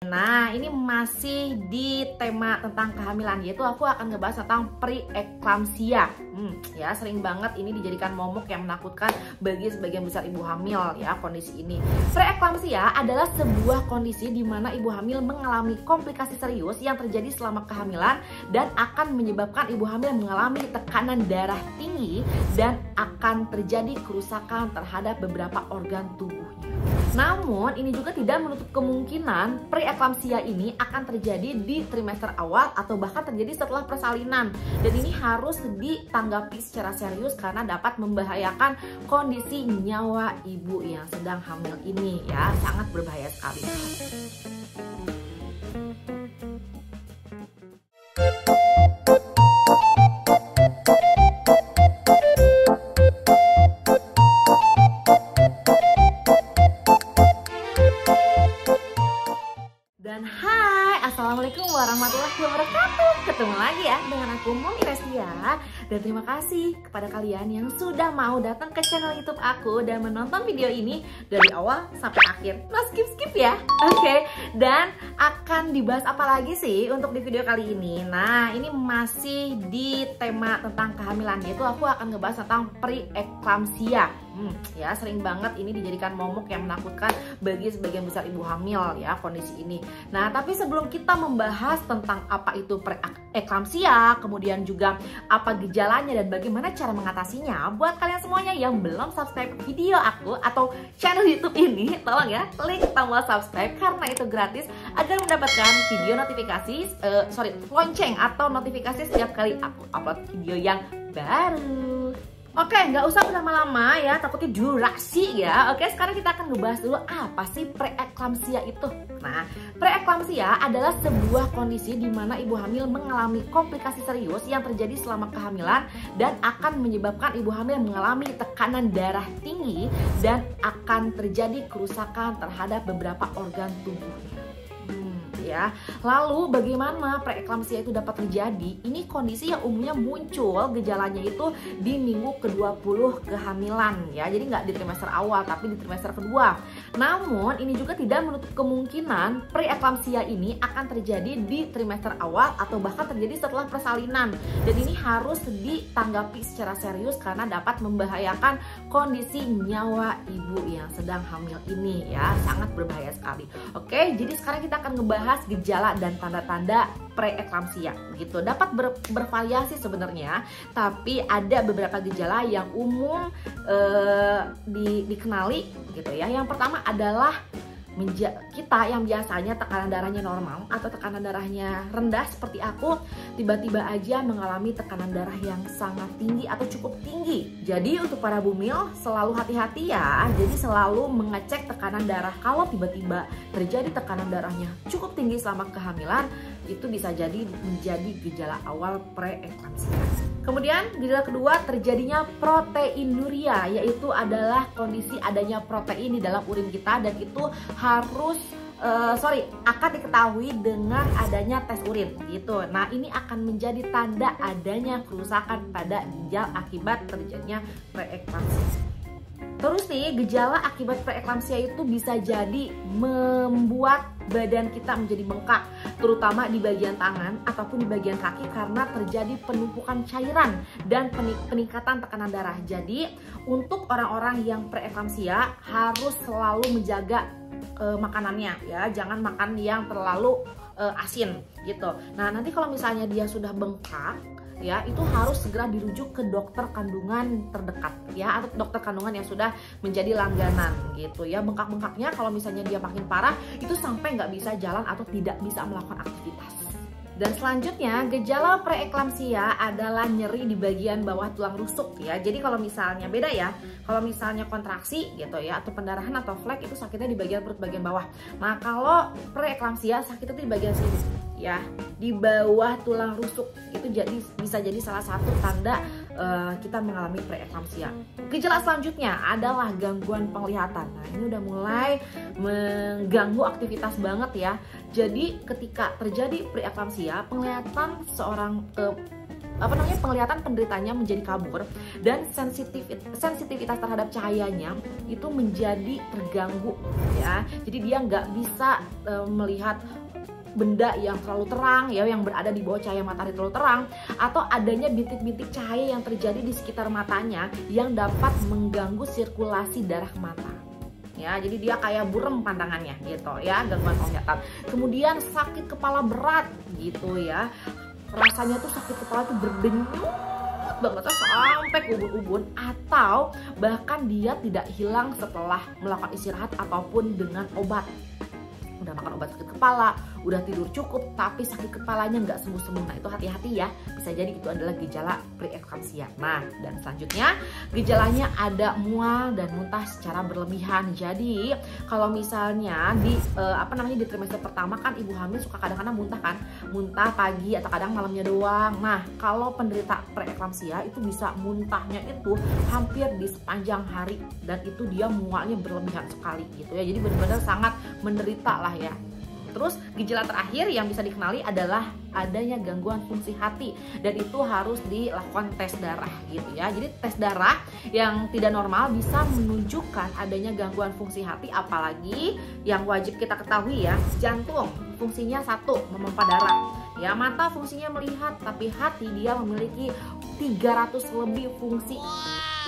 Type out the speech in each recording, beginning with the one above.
Nah, ini masih di tema tentang kehamilan, yaitu aku akan ngebahas tentang preeklamsia. Ya, sering banget ini dijadikan momok yang menakutkan bagi sebagian besar ibu hamil ya kondisi ini. Preeklamsia adalah sebuah kondisi di mana ibu hamil mengalami komplikasi serius yang terjadi selama kehamilan dan akan menyebabkan ibu hamil mengalami tekanan darah tinggi dan akan terjadi kerusakan terhadap beberapa organ tubuhnya. Namun, ini juga tidak menutup kemungkinan preeklamsia ini akan terjadi di trimester awal atau bahkan terjadi setelah persalinan. Dan ini harus ditanggapi secara serius karena dapat membahayakan kondisi nyawa ibu yang sedang hamil ini ya, sangat berbahaya sekali. Dan hai, assalamualaikum warahmatullahi wabarakatuh. Ketemu lagi ya dengan aku Momi Restia. Dan terima kasih kepada kalian yang sudah mau datang ke channel YouTube aku dan menonton video ini dari awal sampai akhir. No skip ya. Oke. Dan akan dibahas apa lagi sih untuk di video kali ini? Nah, ini masih di tema tentang kehamilan, yaitu aku akan ngebahas tentang preeklamsia. Ya, sering banget ini dijadikan momok yang menakutkan bagi sebagian besar ibu hamil ya kondisi ini. Nah, tapi sebelum kita membahas tentang apa itu preeklamsia, kemudian juga apa gejalanya dan bagaimana cara mengatasinya, buat kalian semuanya yang belum subscribe video aku atau channel YouTube ini, tolong ya klik tombol subscribe karena itu gratis agar mendapatkan video notifikasi, lonceng atau notifikasi setiap kali aku upload video yang baru. Oke, nggak usah berlama-lama ya, takutnya durasi ya. Oke, sekarang kita akan ngebahas dulu apa sih preeklamsia itu. Nah, preeklamsia adalah sebuah kondisi di mana ibu hamil mengalami komplikasi serius yang terjadi selama kehamilan dan akan menyebabkan ibu hamil mengalami tekanan darah tinggi dan akan terjadi kerusakan terhadap beberapa organ tubuhnya. Ya. Lalu bagaimana preeklamsia itu dapat terjadi? Ini kondisi yang umumnya muncul gejalanya itu di minggu ke-20 kehamilan ya. Jadi nggak di trimester awal tapi di trimester kedua. Namun ini juga tidak menutup kemungkinan preeklamsia ini akan terjadi di trimester awal atau bahkan terjadi setelah persalinan. Dan ini harus ditanggapi secara serius karena dapat membahayakan kondisi nyawa ibu yang sedang hamil ini ya. Sangat berbahaya sekali. Oke, jadi sekarang kita akan ngebahas gejala dan tanda-tanda preeklamsia gitu. Dapat bervariasi sebenarnya, tapi ada beberapa gejala yang umum dikenali gitu ya. Yang pertama adalah kita yang biasanya tekanan darahnya normal atau tekanan darahnya rendah seperti aku, tiba-tiba aja mengalami tekanan darah yang sangat tinggi atau cukup tinggi. Jadi untuk para bumil selalu hati-hati ya. Jadi selalu mengecek tekanan darah. Kalau tiba-tiba terjadi tekanan darahnya cukup tinggi selama kehamilan, itu bisa jadi menjadi gejala awal preeklamsia. Kemudian gejala kedua terjadinya proteinuria, yaitu adalah kondisi adanya protein di dalam urin kita dan itu harus akan diketahui dengan adanya tes urin gitu. Nah, ini akan menjadi tanda adanya kerusakan pada ginjal akibat terjadinya preeklamsia. Terus nih, gejala akibat preeklamsia itu bisa jadi membuat badan kita menjadi bengkak, terutama di bagian tangan ataupun di bagian kaki karena terjadi penumpukan cairan dan peningkatan tekanan darah. Jadi, untuk orang-orang yang preeklamsia harus selalu menjaga makanannya ya, jangan makan yang terlalu asin gitu. Nah, nanti kalau misalnya dia sudah bengkak ya, itu harus segera dirujuk ke dokter kandungan terdekat ya, atau dokter kandungan yang sudah menjadi langganan gitu ya. Bengkak-bengkaknya kalau misalnya dia makin parah itu sampai nggak bisa jalan atau tidak bisa melakukan aktivitas. Dan selanjutnya gejala preeklamsia adalah nyeri di bagian bawah tulang rusuk ya. Jadi kalau misalnya beda ya, kalau misalnya kontraksi gitu ya atau pendarahan atau flek itu sakitnya di bagian perut bagian bawah. Nah, kalau preeklamsia sakitnya di bagian sini ya, di bawah tulang rusuk. Itu bisa jadi salah satu tanda kita mengalami preeklamsia. Gejala selanjutnya adalah gangguan penglihatan. Nah, ini udah mulai mengganggu aktivitas banget ya. Jadi ketika terjadi preeklamsia, penglihatan seorang penglihatan penderitanya menjadi kabur, dan sensitivitas terhadap cahayanya itu menjadi terganggu ya. Jadi dia nggak bisa melihat benda yang terlalu terang ya, yang berada di bawah cahaya matahari terlalu terang, atau adanya bintik-bintik cahaya yang terjadi di sekitar matanya yang dapat mengganggu sirkulasi darah ke mata. Ya, jadi dia kayak burem pandangannya gitu ya, gangguan penglihatan. Kemudian sakit kepala berat gitu ya. Rasanya tuh sakit kepala tuh berdenyut banget sampai ke ubun-ubun, atau bahkan dia tidak hilang setelah melakukan istirahat ataupun dengan obat. Udah makan obat sakit kepala, udah tidur cukup, tapi sakit kepalanya nggak sembuh-sembuh. Nah itu hati-hati ya, bisa jadi itu adalah gejala preeklampsia. Nah dan selanjutnya gejalanya ada mual dan muntah secara berlebihan. Jadi kalau misalnya di di trimester pertama kan ibu hamil suka kadang-kadang muntah kan, muntah pagi atau kadang malamnya doang. Nah kalau penderita preeklampsia itu bisa muntahnya itu hampir di sepanjang hari, dan itu dia mualnya berlebihan sekali gitu ya. Jadi benar-benar sangat menderita lah ya. Terus gejala terakhir yang bisa dikenali adalah adanya gangguan fungsi hati, dan itu harus dilakukan tes darah gitu ya. Jadi tes darah yang tidak normal bisa menunjukkan adanya gangguan fungsi hati, apalagi yang wajib kita ketahui ya, jantung fungsinya 1 memompa darah ya, mata fungsinya melihat, tapi hati dia memiliki 300 lebih fungsi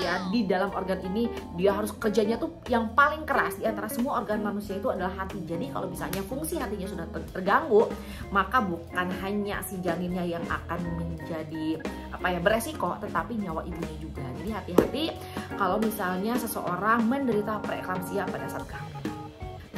ya di dalam organ ini. Dia harus kerjanya tuh yang paling keras di antara semua organ manusia itu adalah hati. Jadi kalau misalnya fungsi hatinya sudah terganggu, maka bukan hanya si janinnya yang akan menjadi beresiko, tetapi nyawa ibunya juga. Jadi hati-hati kalau misalnya seseorang menderita preeklampsia pada saat kehamilan.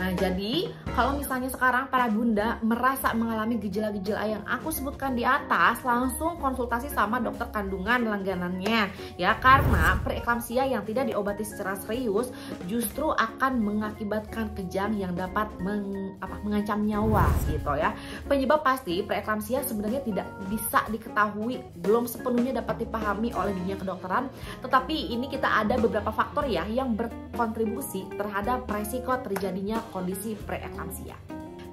Nah jadi kalau misalnya sekarang para bunda merasa mengalami gejala-gejala yang aku sebutkan di atas, langsung konsultasi sama dokter kandungan langganannya ya, karena preeklampsia yang tidak diobati secara serius justru akan mengakibatkan kejang yang dapat mengancam nyawa gitu ya. Penyebab pasti preeklampsia sebenarnya tidak bisa diketahui, belum sepenuhnya dapat dipahami oleh dunia kedokteran, tetapi ini kita ada beberapa faktor ya yang berkontribusi terhadap resiko terjadinya kondisi preeklampsia.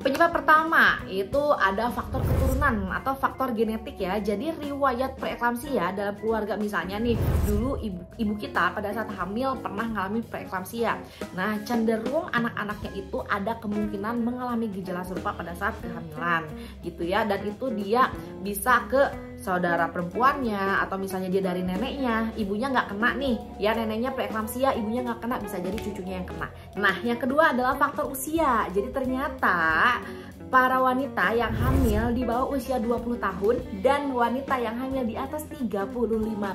Penyebab pertama itu ada faktor keturunan atau faktor genetik ya. Jadi riwayat preeklampsia dalam keluarga, misalnya nih dulu ibu kita pada saat hamil pernah mengalami preeklampsia. Nah cenderung anak-anaknya itu ada kemungkinan mengalami gejala serupa pada saat kehamilan gitu ya. Dan itu dia bisa ke saudara perempuannya, atau misalnya dia dari neneknya, ibunya nggak kena nih ya, neneknya preeklampsia, ibunya nggak kena, bisa jadi cucunya yang kena. Nah yang kedua adalah faktor usia. Jadi ternyata para wanita yang hamil di bawah usia 20 tahun dan wanita yang hamil di atas 35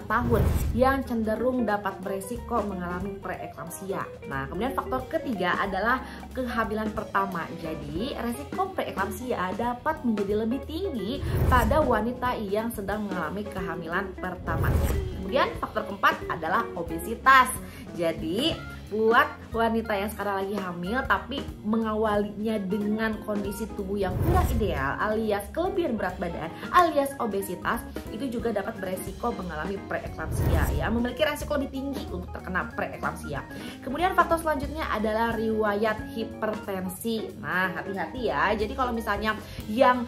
tahun yang cenderung dapat beresiko mengalami preeklampsia. Nah, kemudian faktor ketiga adalah kehamilan pertama. Jadi, resiko preeklampsia dapat menjadi lebih tinggi pada wanita yang sedang mengalami kehamilan pertamanya. Kemudian faktor keempat adalah obesitas. Jadi buat wanita yang sekarang lagi hamil tapi mengawalinya dengan kondisi tubuh yang kurang ideal alias kelebihan berat badan alias obesitas, itu juga dapat beresiko mengalami preeklampsia ya, memiliki resiko lebih tinggi untuk terkena preeklampsia. Kemudian faktor selanjutnya adalah riwayat hipertensi. Nah hati-hati ya, jadi kalau misalnya yang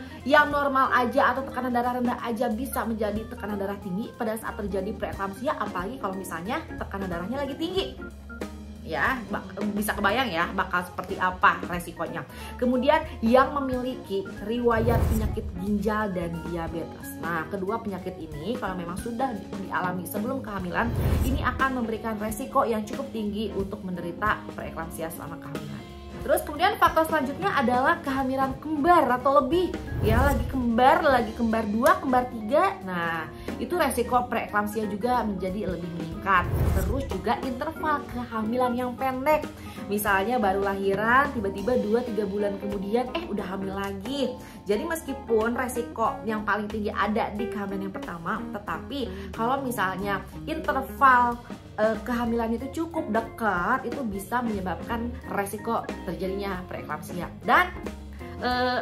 normal aja atau tekanan darah rendah aja bisa menjadi tekanan darah tinggi pada saat terjadi preeklampsia, apalagi kalau misalnya tekanan darahnya lagi tinggi ya, bisa kebayang ya bakal seperti apa resikonya. Kemudian yang memiliki riwayat penyakit ginjal dan diabetes. Nah kedua penyakit ini kalau memang sudah dialami sebelum kehamilan, ini akan memberikan resiko yang cukup tinggi untuk menderita preeklampsia selama kehamilan. Terus kemudian faktor selanjutnya adalah kehamilan kembar atau lebih ya, lagi kembar 2, kembar 3. Nah itu resiko preeklampsia juga menjadi lebih meningkat. Terus juga interval kehamilan yang pendek, misalnya baru lahiran tiba-tiba 2-3 bulan kemudian udah hamil lagi. Jadi meskipun resiko yang paling tinggi ada di kehamilan yang pertama, tetapi kalau misalnya interval kehamilan itu cukup dekat, itu bisa menyebabkan resiko terjadinya preeklampsia. Dan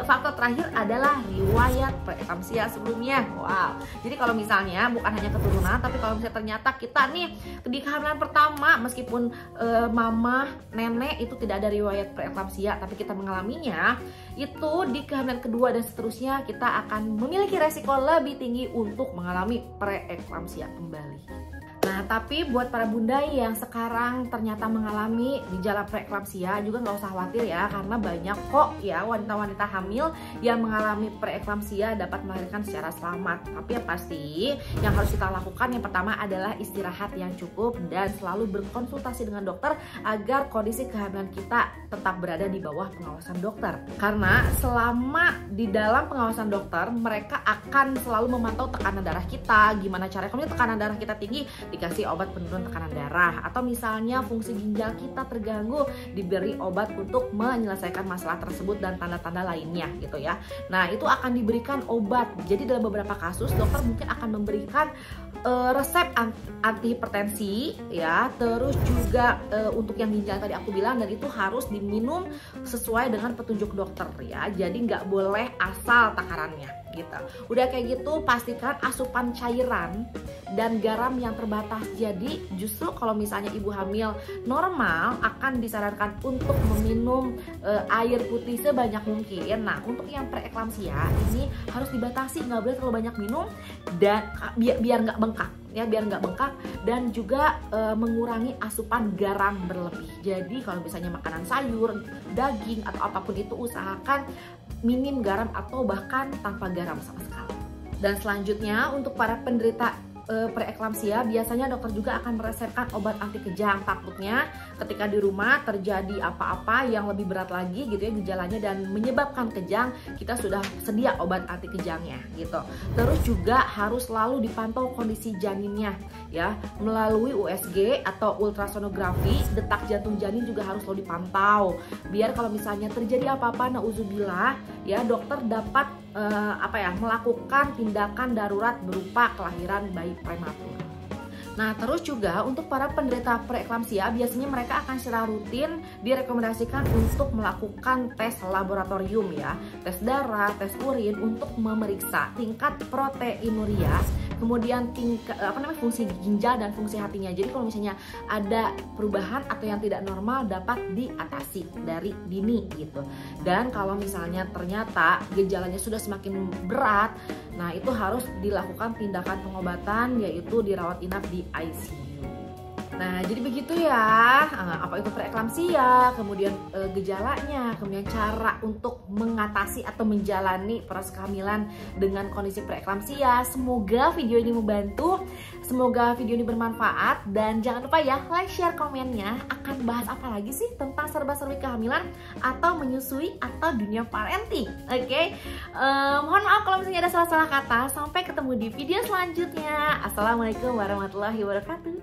faktor terakhir adalah riwayat preeklamsia sebelumnya. Wow. Jadi kalau misalnya bukan hanya keturunan, tapi kalau misalnya ternyata kita nih di kehamilan pertama meskipun mama, nenek itu tidak ada riwayat preeklamsia, tapi kita mengalaminya, itu di kehamilan kedua dan seterusnya kita akan memiliki resiko lebih tinggi untuk mengalami preeklamsia kembali. Nah, tapi buat para bunda yang sekarang ternyata mengalami gejala preeklamsia juga nggak usah khawatir ya, karena banyak kok ya wanita-wanita hamil yang mengalami preeklamsia dapat melahirkan secara selamat. Tapi yang pasti yang harus kita lakukan yang pertama adalah istirahat yang cukup dan selalu berkonsultasi dengan dokter agar kondisi kehamilan kita tetap berada di bawah pengawasan dokter. Karena selama di dalam pengawasan dokter, mereka akan selalu memantau tekanan darah kita, gimana caranya kalau tekanan darah kita tinggi dikasih obat penurun tekanan darah, atau misalnya fungsi ginjal kita terganggu diberi obat untuk menyelesaikan masalah tersebut dan tanda-tanda lainnya gitu ya. Nah, itu akan diberikan obat. Jadi dalam beberapa kasus dokter mungkin akan memberikan resep antihipertensi ya, terus juga untuk yang ginjal tadi aku bilang, dan itu harus diminum sesuai dengan petunjuk dokter ya. Jadi nggak boleh asal takarannya gitu. Udah kayak gitu pastikan asupan cairan dan garam yang terbatas. Jadi justru kalau misalnya ibu hamil normal akan disarankan untuk meminum air putih sebanyak mungkin. Nah, untuk yang preeklamsia ini harus dibatasi, nggak boleh terlalu banyak minum dan biar nggak bengkak ya, biar nggak bengkak, dan juga mengurangi asupan garam berlebih. Jadi kalau misalnya makanan sayur, daging atau apapun itu usahakan minim garam atau bahkan tanpa garam sama sekali. Dan selanjutnya untuk para penderita preeklamsia biasanya dokter juga akan meresepkan obat anti kejang. Takutnya ketika di rumah terjadi apa-apa yang lebih berat lagi gitu ya gejalanya dan menyebabkan kejang, kita sudah sedia obat anti kejangnya gitu. Terus juga harus selalu dipantau kondisi janinnya ya melalui USG atau ultrasonografi. Detak jantung janin juga harus selalu dipantau biar kalau misalnya terjadi apa-apa nauzubillah ya, dokter dapat melakukan tindakan darurat berupa kelahiran bayi prematur. Nah, terus juga untuk para penderita preeklamsia biasanya mereka akan secara rutin direkomendasikan untuk melakukan tes laboratorium ya, tes darah, tes urin untuk memeriksa tingkat proteinuria, kemudian tingkat fungsi ginjal dan fungsi hatinya. Jadi kalau misalnya ada perubahan atau yang tidak normal dapat diatasi dari dini gitu. Dan kalau misalnya ternyata gejalanya sudah semakin berat, nah itu harus dilakukan tindakan pengobatan, yaitu dirawat inap di ICU. Nah, jadi begitu ya, apa itu preeklamsia, kemudian gejalanya, kemudian cara untuk mengatasi atau menjalani proses kehamilan dengan kondisi preeklamsia. Semoga video ini membantu, semoga video ini bermanfaat, dan jangan lupa ya like, share, komennya akan bahas apa lagi sih tentang serba-serbi kehamilan atau menyusui atau dunia parenting. Oke? Mohon maaf kalau misalnya ada salah-salah kata. Sampai ketemu di video selanjutnya. Assalamualaikum warahmatullahi wabarakatuh.